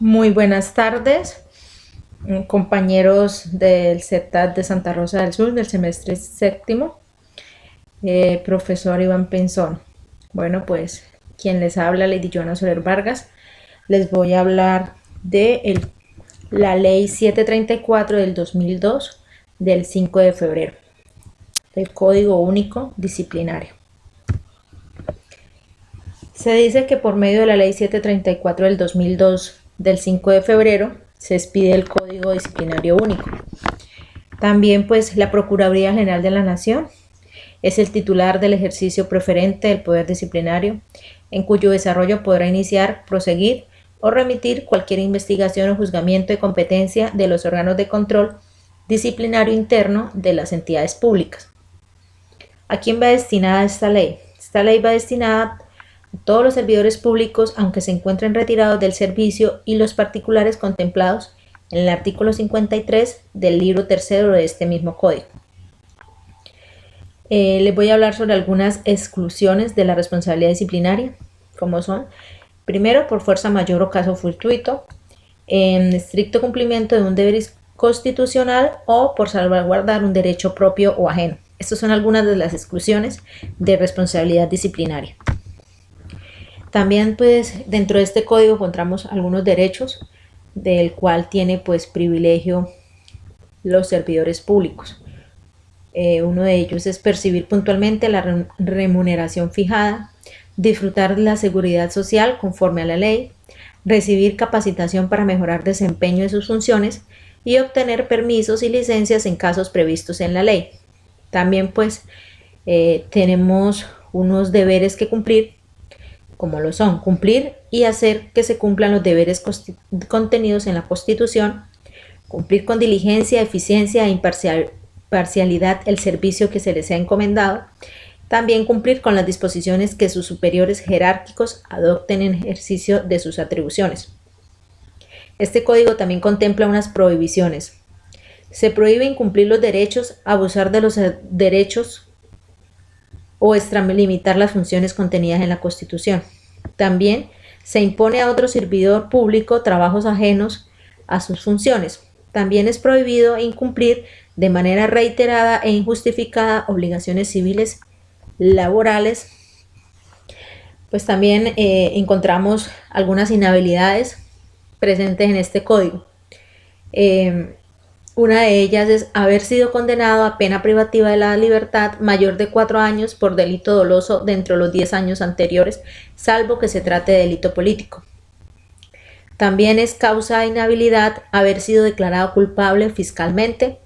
Muy buenas tardes, compañeros del CETAD de Santa Rosa del Sur del semestre séptimo, profesor Iván Pinzón. Bueno, pues quien les habla, Lady Joana Soler Vargas, les voy a hablar de la ley 734 del 2002 del 5 de febrero, del Código Único Disciplinario. Se dice que por medio de la ley 734 del 2002 del 5 de febrero se expide el Código Disciplinario Único. También pues la Procuraduría General de la Nación es el titular del ejercicio preferente del poder disciplinario, en cuyo desarrollo podrá iniciar, proseguir o remitir cualquier investigación o juzgamiento de competencia de los órganos de control disciplinario interno de las entidades públicas. ¿A quién va destinada esta ley? Esta ley va destinada a todos los servidores públicos, aunque se encuentren retirados del servicio, y los particulares contemplados en el artículo 53 del libro tercero de este mismo código. Les voy a hablar sobre algunas exclusiones de la responsabilidad disciplinaria, como son: primero, por fuerza mayor o caso fortuito, en estricto cumplimiento de un deber constitucional o por salvaguardar un derecho propio o ajeno. Estas son algunas de las exclusiones de responsabilidad disciplinaria. También pues dentro de este código encontramos algunos derechos del cual tiene pues privilegio los servidores públicos. Uno de ellos es percibir puntualmente la remuneración fijada, disfrutar de la seguridad social conforme a la ley, recibir capacitación para mejorar desempeño de sus funciones y obtener permisos y licencias en casos previstos en la ley. También pues tenemos unos deberes que cumplir, como lo son cumplir y hacer que se cumplan los deberes contenidos en la Constitución, cumplir con diligencia, eficiencia e imparcialidad el servicio que se les ha encomendado, también cumplir con las disposiciones que sus superiores jerárquicos adopten en ejercicio de sus atribuciones. Este código también contempla unas prohibiciones. Se prohíbe incumplir los derechos, abusar de los derechos o extralimitar las funciones contenidas en la Constitución. También se impone a otro servidor público trabajos ajenos a sus funciones. También es prohibido incumplir de manera reiterada e injustificada obligaciones civiles laborales. Pues también encontramos algunas inhabilidades presentes en este código. Una de ellas es haber sido condenado a pena privativa de la libertad mayor de 4 años por delito doloso dentro de los 10 años anteriores, salvo que se trate de delito político. También es causa de inhabilidad haber sido declarado culpable fiscalmente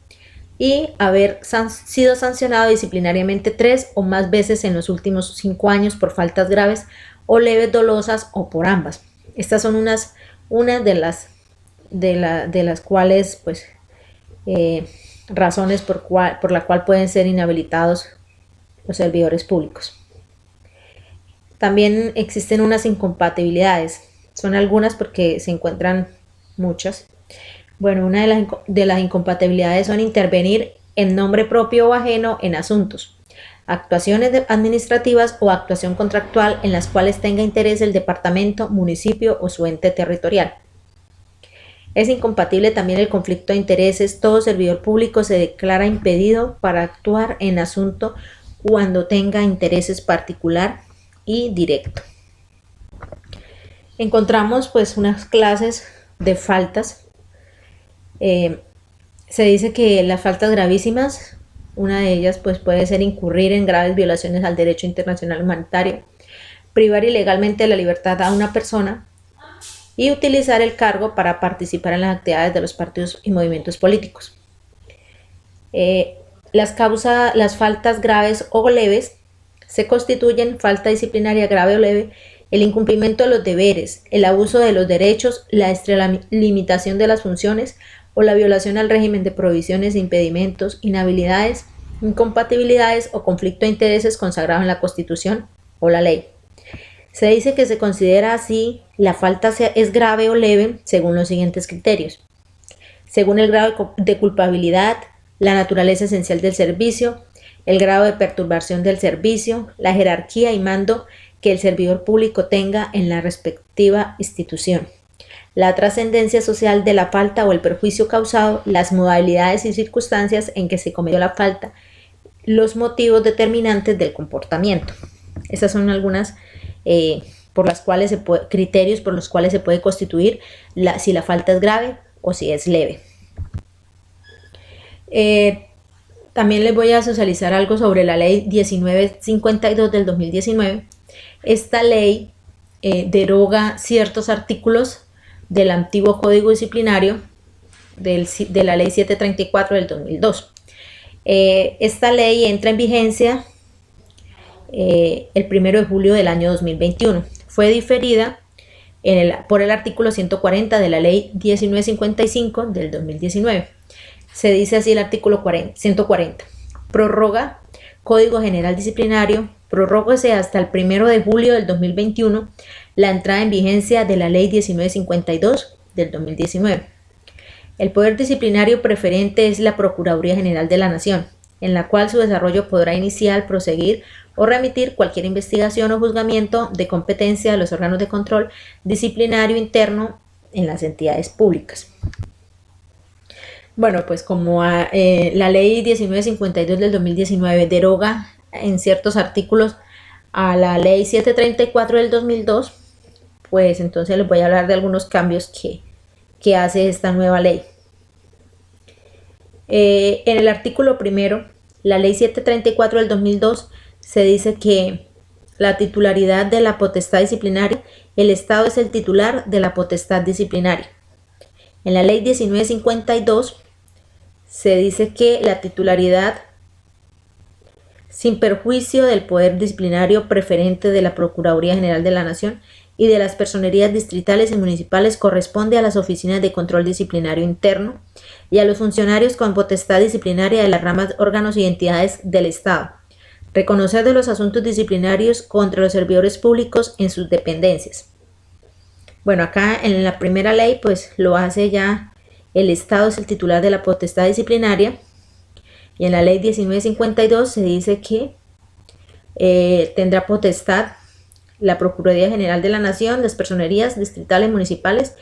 y haber sido sancionado disciplinariamente 3 o más veces en los últimos 5 años por faltas graves o leves dolosas o por ambas. Estas son unas de las cuales pues razones por la cual pueden ser inhabilitados los servidores públicos. También existen unas incompatibilidades, son algunas porque se encuentran muchas. Bueno, una de las incompatibilidades son intervenir en nombre propio o ajeno en asuntos, actuaciones administrativas o actuación contractual en las cuales tenga interés el departamento, municipio o su ente territorial. Es incompatible también el conflicto de intereses. Todo servidor público se declara impedido para actuar en asunto cuando tenga intereses particular y directo. Encontramos pues unas clases de faltas. Se dice que las faltas gravísimas, una de ellas pues puede ser incurrir en graves violaciones al derecho internacional humanitario, privar ilegalmente de la libertad a una persona y utilizar el cargo para participar en las actividades de los partidos y movimientos políticos. Las faltas graves o leves se constituyen falta disciplinaria grave o leve: el incumplimiento de los deberes, el abuso de los derechos, la extralimitación de las funciones o la violación al régimen de prohibiciones, impedimentos, inhabilidades, incompatibilidades o conflicto de intereses consagrado en la Constitución o la ley. Se dice que se considera así la falta es grave o leve según los siguientes criterios: según el grado de culpabilidad, la naturaleza esencial del servicio, el grado de perturbación del servicio, la jerarquía y mando que el servidor público tenga en la respectiva institución, la trascendencia social de la falta o el perjuicio causado, las modalidades y circunstancias en que se cometió la falta, los motivos determinantes del comportamiento. Esas son algunas por las cuales criterios por los cuales se puede constituir si la falta es grave o si es leve. También les voy a socializar algo sobre la ley 1952 del 2019. Esta ley deroga ciertos artículos del antiguo Código Disciplinario de la ley 734 del 2002. Esta ley entra en vigencia el 1 de julio del año 2021. Fue diferida por el artículo 140 de la ley 1955 del 2019. Se dice así el artículo 140. Prorroga Código General Disciplinario, prorrógase hasta el 1 de julio del 2021 la entrada en vigencia de la ley 1952 del 2019. El poder disciplinario preferente es la Procuraduría General de la Nación, en la cual su desarrollo podrá iniciar, proseguir o remitir cualquier investigación o juzgamiento de competencia de los órganos de control disciplinario interno en las entidades públicas. Bueno, pues como la ley 1952 del 2019 deroga en ciertos artículos a la ley 734 del 2002, pues entonces les voy a hablar de algunos cambios que hace esta nueva ley. En el artículo primero, la ley 734 del 2002 se dice que la titularidad de la potestad disciplinaria, el Estado es el titular de la potestad disciplinaria. En la ley 1952 se dice que la titularidad sin perjuicio del poder disciplinario preferente de la Procuraduría General de la Nación y de las personerías distritales y municipales corresponde a las oficinas de control disciplinario interno y a los funcionarios con potestad disciplinaria de las ramas, órganos y entidades del Estado. Reconocer de los asuntos disciplinarios contra los servidores públicos en sus dependencias. Bueno, acá en la primera ley pues lo hace ya el Estado, es el titular de la potestad disciplinaria, y en la ley 1952 se dice que tendrá potestad la Procuraduría General de la Nación, las personerías distritales, municipales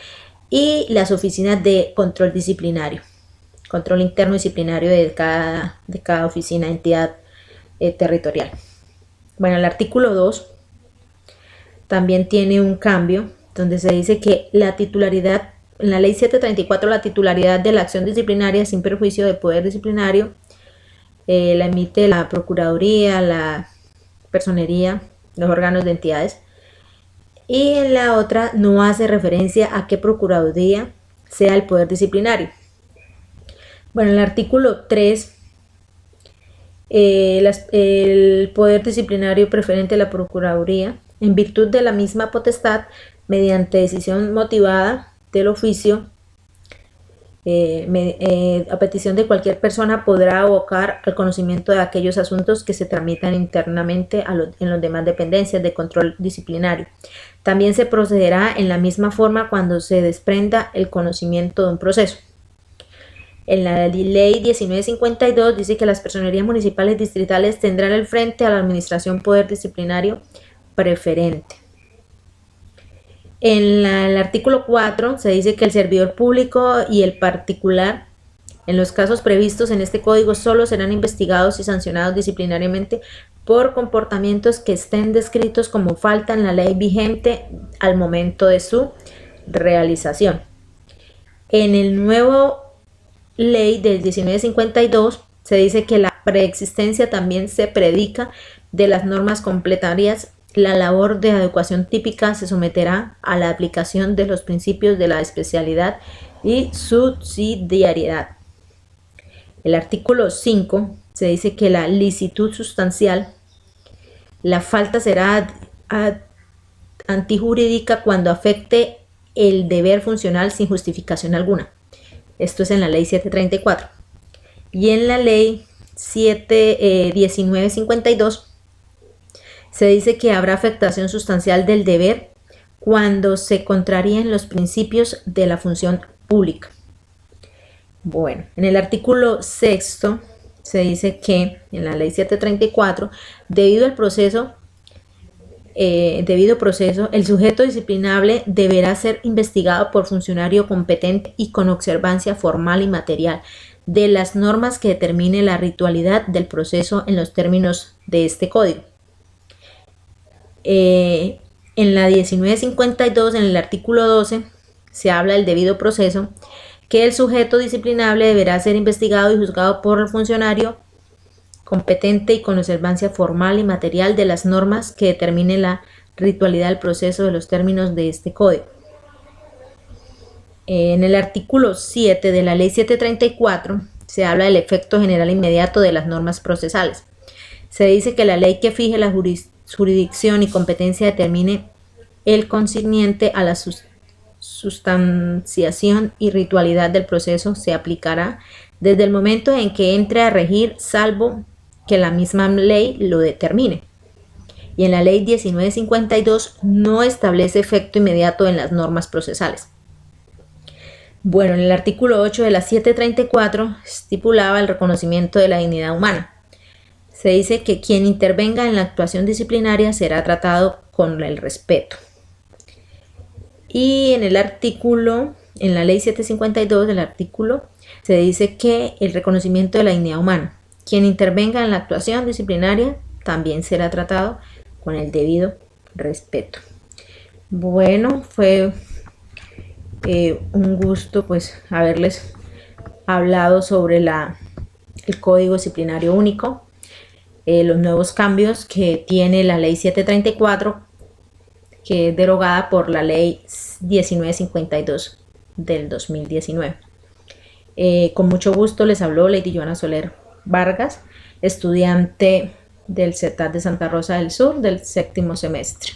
y las oficinas de control disciplinario, control interno disciplinario de cada oficina, entidad territorial. Bueno, el artículo 2 también tiene un cambio donde se dice que la titularidad, en la ley 734, la titularidad de la acción disciplinaria sin perjuicio del poder disciplinario la emite la Procuraduría, la Personería, los órganos de entidades, y en la otra no hace referencia a qué Procuraduría sea el poder disciplinario. Bueno, en el artículo 3, el poder disciplinario preferente de la Procuraduría, en virtud de la misma potestad, mediante decisión motivada del oficio, a petición de cualquier persona, podrá abocar al conocimiento de aquellos asuntos que se tramitan internamente en las demás dependencias de control disciplinario. También se procederá en la misma forma cuando se desprenda el conocimiento de un proceso. En la ley 1952 dice que las personerías municipales distritales tendrán el frente a la administración poder disciplinario preferente. En el artículo 4 se dice que el servidor público y el particular, en los casos previstos en este código, solo serán investigados y sancionados disciplinariamente por comportamientos que estén descritos como falta en la ley vigente al momento de su realización. En el nuevo ley del 1952 se dice que la preexistencia también se predica de las normas complementarias. La labor de adecuación típica se someterá a la aplicación de los principios de la especialidad y subsidiariedad. El artículo 5 se dice que la licitud sustancial, la falta será antijurídica cuando afecte el deber funcional sin justificación alguna. Esto es en la ley 734. Y en la ley 1952 se dice que habrá afectación sustancial del deber cuando se contraríen los principios de la función pública. Bueno, en el artículo 6 se dice que en la ley 734, debido al proceso debido proceso, el sujeto disciplinable deberá ser investigado por funcionario competente y con observancia formal y material de las normas que determine la ritualidad del proceso en los términos de este código. En la 1952, en el artículo 12, se habla del debido proceso, que el sujeto disciplinable deberá ser investigado y juzgado por el funcionario competente y con observancia formal y material de las normas que determine la ritualidad del proceso de los términos de este código. En el artículo 7 de la Ley 734 se habla del efecto general inmediato de las normas procesales. Se dice que la ley que fije la jurisdicción y competencia determine el concerniente a la sustanciación y ritualidad del proceso se aplicará desde el momento en que entre a regir, salvo que la misma ley lo determine. Y en la ley 1952 no establece efecto inmediato en las normas procesales. Bueno, en el artículo 8 de la 734 estipulaba el reconocimiento de la dignidad humana. Se dice que quien intervenga en la actuación disciplinaria será tratado con el respeto. Y en el artículo, en la ley 752 del artículo, se dice que el reconocimiento de la dignidad humana. Quien intervenga en la actuación disciplinaria también será tratado con el debido respeto. Bueno, fue un gusto pues haberles hablado sobre el Código Disciplinario Único, los nuevos cambios que tiene la Ley 734, que es derogada por la Ley 1952 del 2019. Con mucho gusto les habló Lady Joana Soler Vargas, estudiante del CETAD de Santa Rosa del Sur del 7º semestre.